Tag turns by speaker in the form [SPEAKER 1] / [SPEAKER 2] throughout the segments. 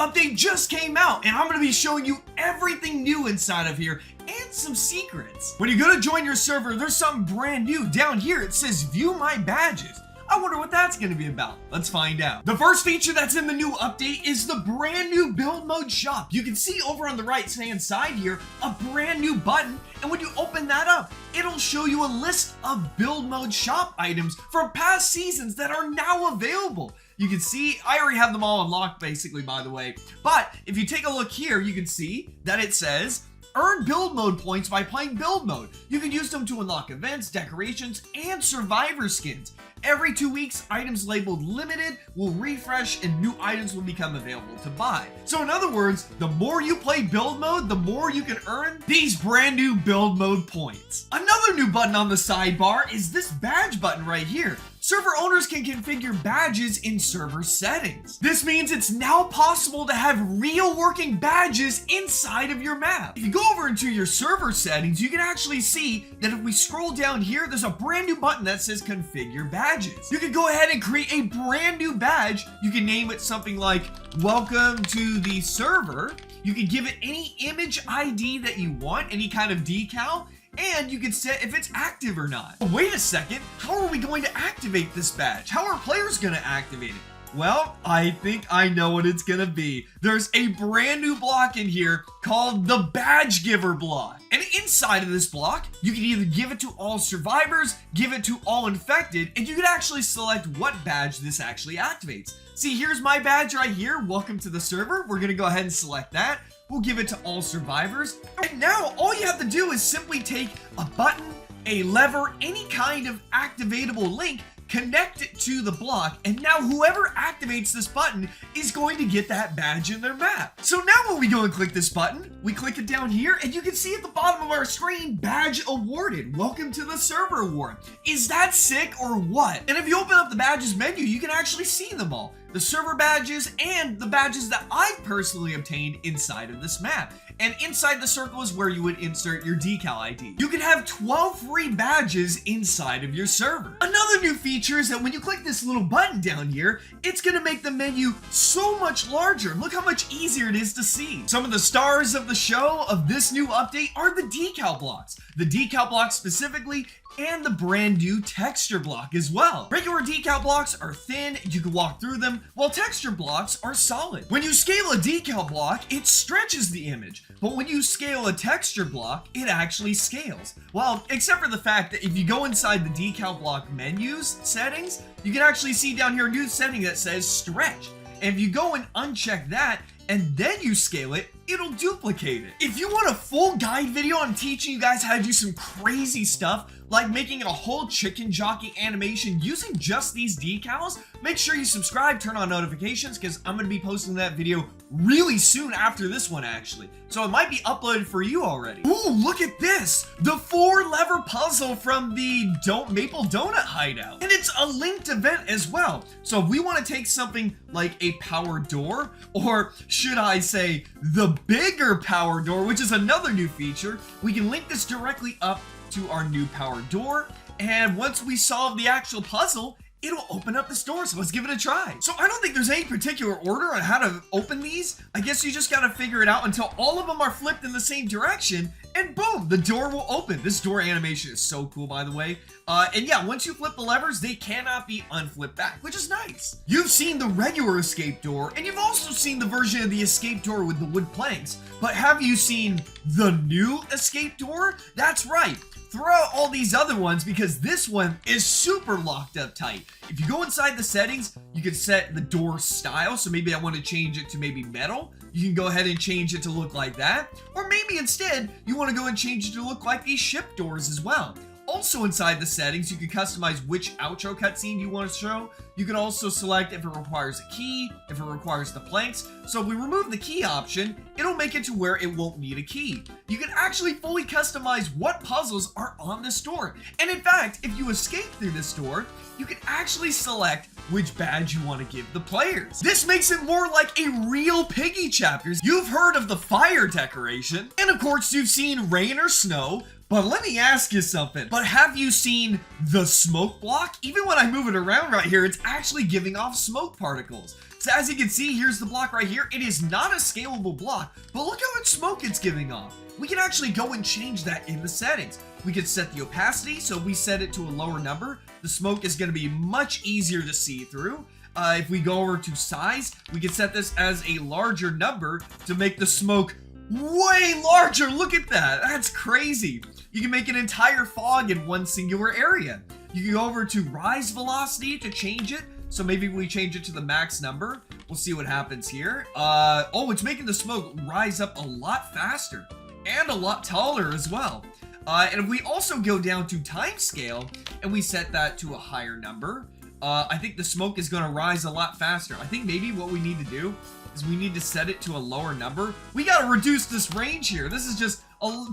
[SPEAKER 1] update just came out, and I'm going to be showing you everything new inside of here and some secrets. When you go to join your server, there's something brand new. Down here, it says view my badges. I wonder what that's going to be about. Let's find out. The first feature that's in the new update is the brand new build mode shop. You can see over on the right hand side here, a brand new button. And when you open that up, it'll show you a list of build mode shop items from past seasons that are now available. You can see, I already have them all unlocked basically, by the way. But if you take a look here, you can see that it says, earn build mode points by playing build mode. You can use them to unlock events, decorations, and survivor skins. Every 2 weeks, items labeled limited will refresh and new items will become available to buy. So in other words, the more you play build mode, the more you can earn these brand new build mode points. Another new button on the sidebar is this badge button right here. Server owners can configure badges in server settings. This means it's now possible to have real working badges inside of your map. If you go over into your server settings, you can actually see that if we scroll down here, there's a brand new button that says configure badges. You can go ahead and create a brand new badge. You can name it something like welcome to the server. You can give it any image ID that you want, any kind of decal, and you can set if it's active or not. But wait a second, how are we going to activate this badge? How are players going to activate it? Well, I think I know what it's going to be. There's a brand new block in here called the Badge Giver block. And inside of this block, you can either give it to all survivors, give it to all infected, and you can actually select what badge this actually activates. See, here's my badge right here. Welcome to the server. We're going to go ahead and select that. We'll give it to all survivors. And now all you have to do is simply take a button, a lever, any kind of activatable link, connect it to the block, and now whoever activates this button is going to get that badge in their map. So now when we go and click this button, we click it down here, and you can see at the bottom of our screen, badge awarded. Welcome to the server award. Is that sick or what? And if you open up the badges menu, you can actually see them all. The server badges and the badges that I've personally obtained inside of this map. And inside the circle is where you would insert your decal ID. You can have 12 free badges inside of your server. Another new feature is that when you click this little button down here, it's gonna make the menu so much larger. Look how much easier it is to see. Some of the stars of the show of this new update are the decal blocks. The decal blocks specifically, and the brand new texture block as well. Regular decal blocks are thin, you can walk through them, while texture blocks are solid. When you scale a decal block, it stretches the image, but when you scale a texture block, it actually scales. Well, except for the fact that if you go inside the decal block menus settings, you can actually see down here a new setting that says stretch. And if you go and uncheck that, and then you scale it, it'll duplicate it. If you want a full guide video on teaching you guys how to do some crazy stuff, like making a whole chicken jockey animation using just these decals, make sure you subscribe, turn on notifications, because I'm going to be posting that video really soon after this one actually. So it might be uploaded for you already. Ooh, look at this! The 4-lever puzzle from the Maple Donut Hideout. And it's a linked event as well. So if we want to take something like a power door, or should I say the bigger power door, which is another new feature, we can link this directly up to our new power door, and once we solve the actual puzzle, it'll open up this door, so let's give it a try. So I don't think there's any particular order on how to open these. I guess you just gotta figure it out until all of them are flipped in the same direction, and boom, the door will open. This door animation is so cool, by the way. And yeah, once you flip the levers, they cannot be unflipped back, which is nice. You've seen the regular escape door, and you've also seen the version of the escape door with the wood planks, but have you seen the new escape door? That's right. Throw out all these other ones because this one is super locked up tight. If you go inside the settings, you can set the door style. So maybe I want to change it to maybe metal. You can go ahead and change it to look like that. Or maybe instead, you want to go and change it to look like these ship doors as well. Also inside the settings, you can customize which outro cutscene you want to show. You can also select if it requires a key, if it requires the planks. So if we remove the key option, it'll make it to where it won't need a key. You can actually fully customize what puzzles are on this door. And in fact, if you escape through this door, you can actually select which badge you want to give the players. This makes it more like a real Piggy chapters. You've heard of the fire decoration, and of course you've seen rain or snow. But let me ask you something. But have you seen the smoke block? Even when I move it around right here, it's actually giving off smoke particles. So as you can see, here's the block right here. It is not a scalable block, but look how much smoke it's giving off. We can actually go and change that in the settings. We could set the opacity, so we set it to a lower number. The smoke is going to be much easier to see through. If we go over to size, we can set this as a larger number to make the smoke way larger. Look at that. That's crazy. You can make an entire fog in one singular area. You can go over to rise velocity to change it. So maybe we change it to the max number. We'll see what happens here. Oh, it's making the smoke rise up a lot faster and a lot taller as well. And if we also go down to time scale and we set that to a higher number, I think the smoke is going to rise a lot faster. I think maybe what we need to do is we need to set it to a lower number. We got to reduce this range here. This is just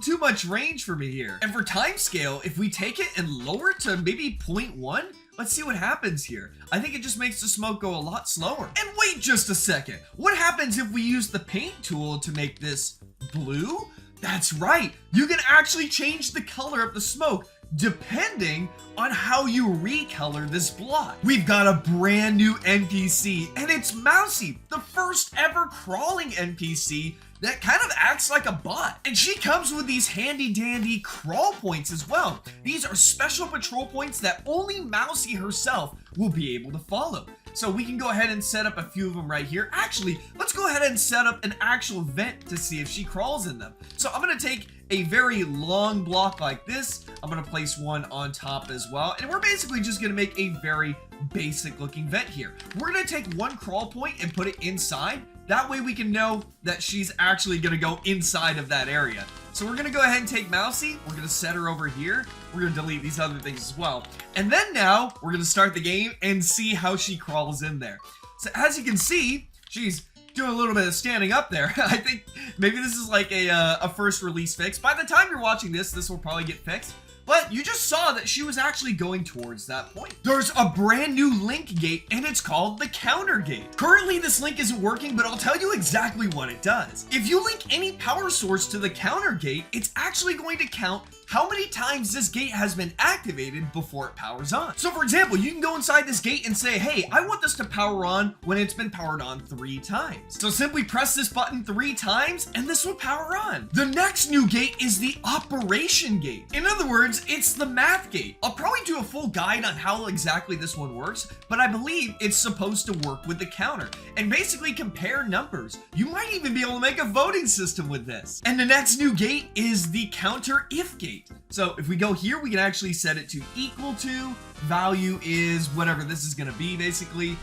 [SPEAKER 1] too much range for me here. And for time scale, if we take it and lower it to maybe 0.1, let's see what happens here. I think it just makes the smoke go a lot slower. And wait just a second. What happens if we use the paint tool to make this blue? That's right. You can actually change the color of the smoke depending on how you recolor this block. We've got a brand new NPC, and it's Mousy, the first ever crawling NPC that kind of acts like a bot. And she comes with these handy dandy crawl points as well. These are special patrol points that only Mousy herself will be able to follow. So we can go ahead and set up a few of them right here. Actually, let's go ahead and set up an actual vent to see if she crawls in them. So I'm gonna take a very long block like this. I'm gonna place one on top as well. And we're basically just gonna make a very basic looking vent here. We're gonna take one crawl point and put it inside. That way we can know that she's actually gonna go inside of that area. So we're gonna go ahead and take Mousy. We're gonna set her over here. We're gonna delete these other things as well. And then now we're gonna start the game and see how she crawls in there. So as you can see, she's doing a little bit of standing up there. I think maybe this is like a first release fix. By the time you're watching this, this will probably get fixed. But you just saw that she was actually going towards that point. There's a brand new link gate, and it's called the counter gate. Currently, this link isn't working, but I'll tell you exactly what it does. If you link any power source to the counter gate, it's actually going to count how many times this gate has been activated before it powers on. So for example, you can go inside this gate and say, hey, I want this to power on when it's been powered on 3 times. So simply press this button 3 times and this will power on. The next new gate is the operation gate. In other words, it's the math gate. I'll probably do a full guide on how exactly this one works, but I believe it's supposed to work with the counter and basically compare numbers. You might even be able to make a voting system with this. And the next new gate is the counter if gate. So if we go here, we can actually set it to equal to, value is whatever this is gonna be basically.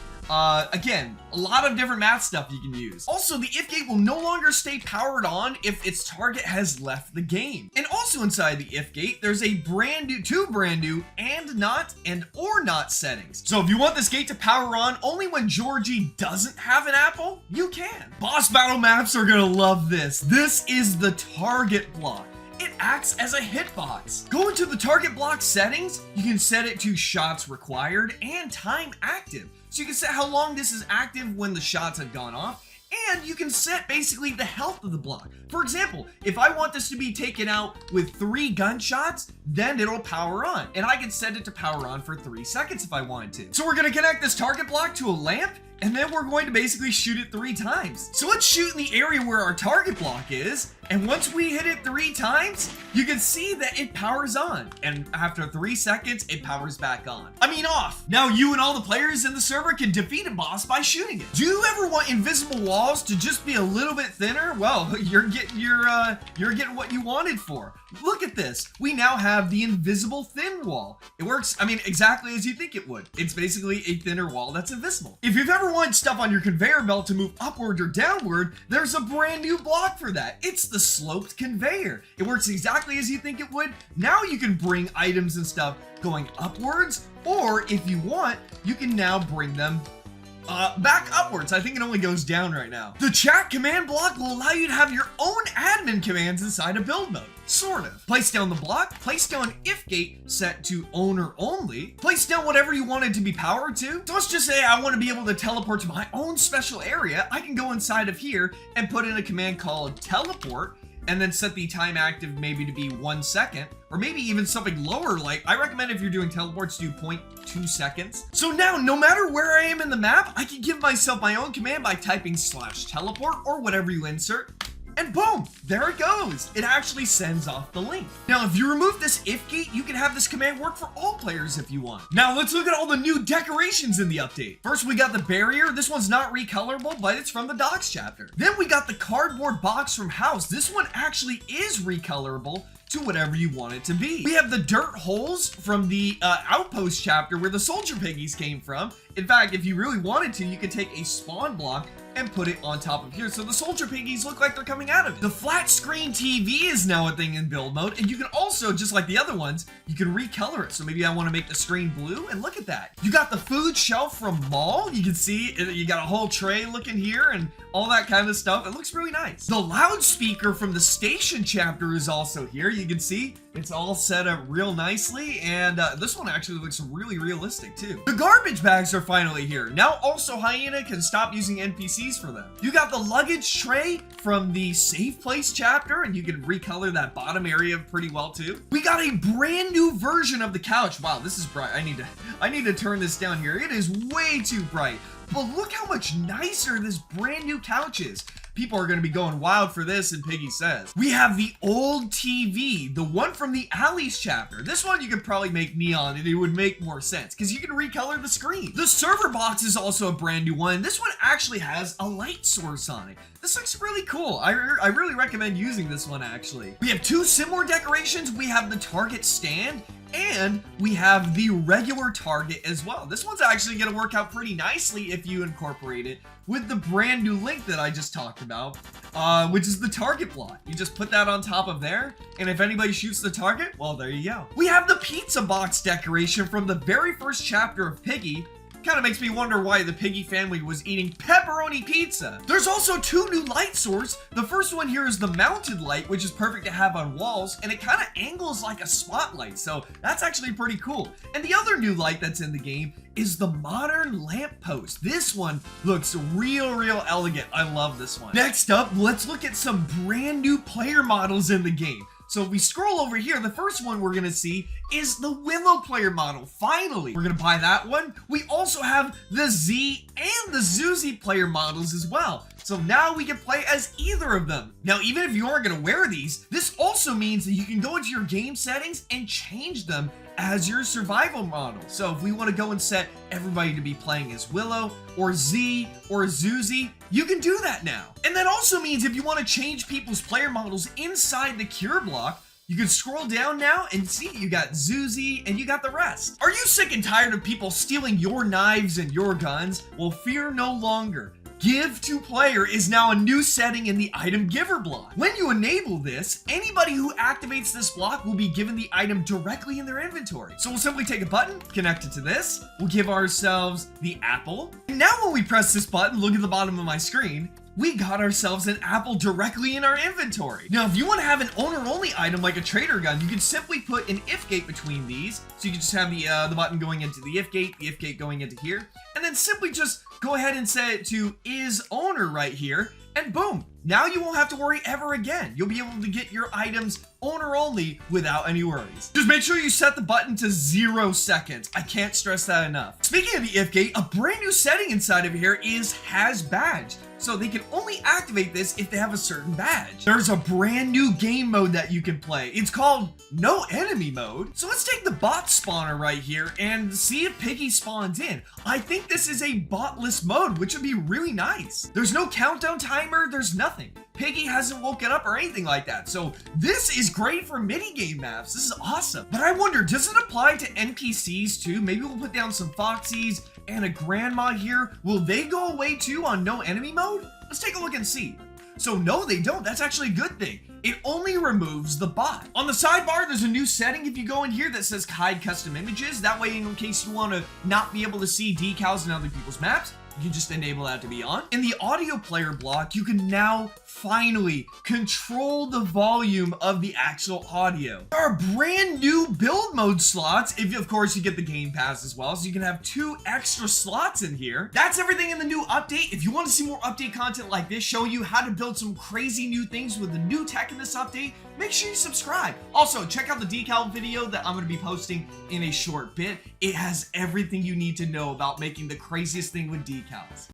[SPEAKER 1] Again, a lot of different math stuff you can use. Also, the if gate will no longer stay powered on if its target has left the game. And also inside the if gate, there's a two brand new and not and or not settings. So if you want this gate to power on only when Georgie doesn't have an apple, you can. Boss battle maps are gonna love this. This is the target block. It acts as a hitbox. Go into the target block settings, you can set it to shots required and time active. So you can set how long this is active when the shots have gone off, and you can set basically the health of the block. For example, if I want this to be taken out with 3 gunshots, then it'll power on, and I can set it to power on for 3 seconds if I wanted to. So we're gonna connect this target block to a lamp, and then we're going to basically shoot it 3 times. So let's shoot in the area where our target block is, and once we hit it 3 times, you can see that it powers on, and after 3 seconds, it powers back on. I mean off. Now you and all the players in the server can defeat a boss by shooting it. Do you ever want invisible walls to just be a little bit thinner? Well, you're getting what you wanted for. Look at this. We now have the invisible thin wall. It works, I mean, exactly as you think it would. It's basically a thinner wall that's invisible. If you've ever wanted stuff on your conveyor belt to move upward or downward, there's a brand new block for that. It's the sloped conveyor. It works exactly as you think it would. Now you can bring items and stuff going upwards, or if you want, you can now bring them back upwards. I think it only goes down right now. The chat command block will allow you to have your own admin commands inside of build mode. Sort of. Place down the block, place down if gate set to owner only, place down whatever you want it to be powered to. So let's just say I want to be able to teleport to my own special area. I can go inside of here and put in a command called teleport, and then set the time active maybe to be 1 second, or maybe even something lower, like I recommend if you're doing teleports, do 0.2 seconds. So now, no matter where I am in the map, I can give myself my own command by typing /teleport or whatever you insert. And boom, there it goes. It actually sends off the link. Now, if you remove this if gate, you can have this command work for all players if you want. Now, let's look at all the new decorations in the update. First, we got the barrier. This one's not recolorable, but it's from the Docks chapter. Then we got the cardboard box from House. This one actually is recolorable to whatever you want it to be. We have the dirt holes from the Outpost chapter where the soldier piggies came from. In fact, if you really wanted to, you could take a spawn block and put it on top of here so the soldier piggies look like they're coming out of it. The flat screen TV is now a thing in build mode, and you can also, just like the other ones, you can recolor it. So maybe I want to make the screen blue, and look at that. You got the food shelf from Mall. You can see you got a whole tray looking here and all that kind of stuff. It looks really nice. The loudspeaker from the station chapter is also here. You can see it's all set up real nicely, and this one actually looks really realistic too. The garbage bags are finally here. Now also Hyena can stop using NPCs for them. You got the luggage tray from the Safe Place chapter, and you can recolor that bottom area pretty well too. We got a brand new version of the couch. Wow, this is bright. I need to turn this down here. It is way too bright. But look how much nicer this brand new couch is. People are going to be going wild for this, and Piggy says. We have the old TV, the one from the Alleys chapter. This one you could probably make neon, and it would make more sense because you can recolor the screen. The server box is also a brand new one. This one actually has a light source on it. This looks really cool. I really recommend using this one, actually. We have two similar decorations. We have the Target stand, and we have the regular target as well. This one's actually going to work out pretty nicely if you incorporate it with the brand new link that I just talked about, which is the target block. You just put that on top of there, and if anybody shoots the target, well, there you go. We have the pizza box decoration from the very first chapter of Piggy. Kind of makes me wonder why the Piggy family was eating pepperoni pizza. There's also two new light sources. The first one here is the mounted light, which is perfect to have on walls, and it kind of angles like a spotlight, so that's actually pretty cool. And the other new light that's in the game is the modern lamppost. This one looks real elegant. I love this one. Next up, let's look at some brand new player models in the game. So if we scroll over here, the first one we're gonna see is the Willow player model. Finally, we're gonna buy that one. We also have the Z and the Zuzi player models as well. So now we can play as either of them. Now, even if you aren't gonna wear these, this also means that you can go into your game settings and change them as your survival model. So if we want to go and set everybody to be playing as Willow or Z or Zuzi, you can do that now. And that also means if you want to change people's player models inside the cure block, you can scroll down now and see you got Zuzi and you got the rest. Are you sick and tired of people stealing your knives and your guns? Well, fear no longer. Give to player is now a new setting in the item giver block. When you enable this, anybody who activates this block will be given the item directly in their inventory. So we'll simply take a button, connect it to this, we'll give ourselves the apple. And now when we press this button, look at the bottom of my screen, we got ourselves an apple directly in our inventory. Now, if you want to have an owner-only item like a trader gun, you can simply put an if gate between these. So you can just have the button going into the if gate going into here, and then simply just go ahead and set it to is owner right here, and boom. Now you won't have to worry ever again. You'll be able to get your items owner only without any worries. Just make sure you set the button to 0 seconds. I can't stress that enough. Speaking of the if gate, a brand new setting inside of here is has badge. So they can only activate this if they have a certain badge. There's a brand new game mode that you can play. It's called No Enemy Mode. So let's take the bot spawner right here and see if Piggy spawns in. I think this is a botless mode, which would be really nice. There's no countdown timer, there's nothing. Piggy hasn't woken up or anything like that. So this is great for minigame maps. This is awesome. But I wonder, does it apply to NPCs too? Maybe we'll put down some Foxies and a grandma here. Will they go away too on no enemy mode? Let's take a look and see. So no, they don't. That's actually a good thing. It only removes the bot. On the sidebar, there's a new setting if you go in here that says hide custom images. That way, in case you want to not be able to see decals in other people's maps, You can just enable that to be on. In the audio player block, you can now finally control the volume of the actual audio. There are brand new build mode slots, if of course you get the Game Pass as well, so you can have 2 extra slots in here. That's everything in the new update. If you want to see more update content like this, showing you how to build some crazy new things with the new tech in this update, make sure you subscribe. Also, check out the decal video that I'm going to be posting in a short bit. It has everything you need to know about making the craziest thing with decals.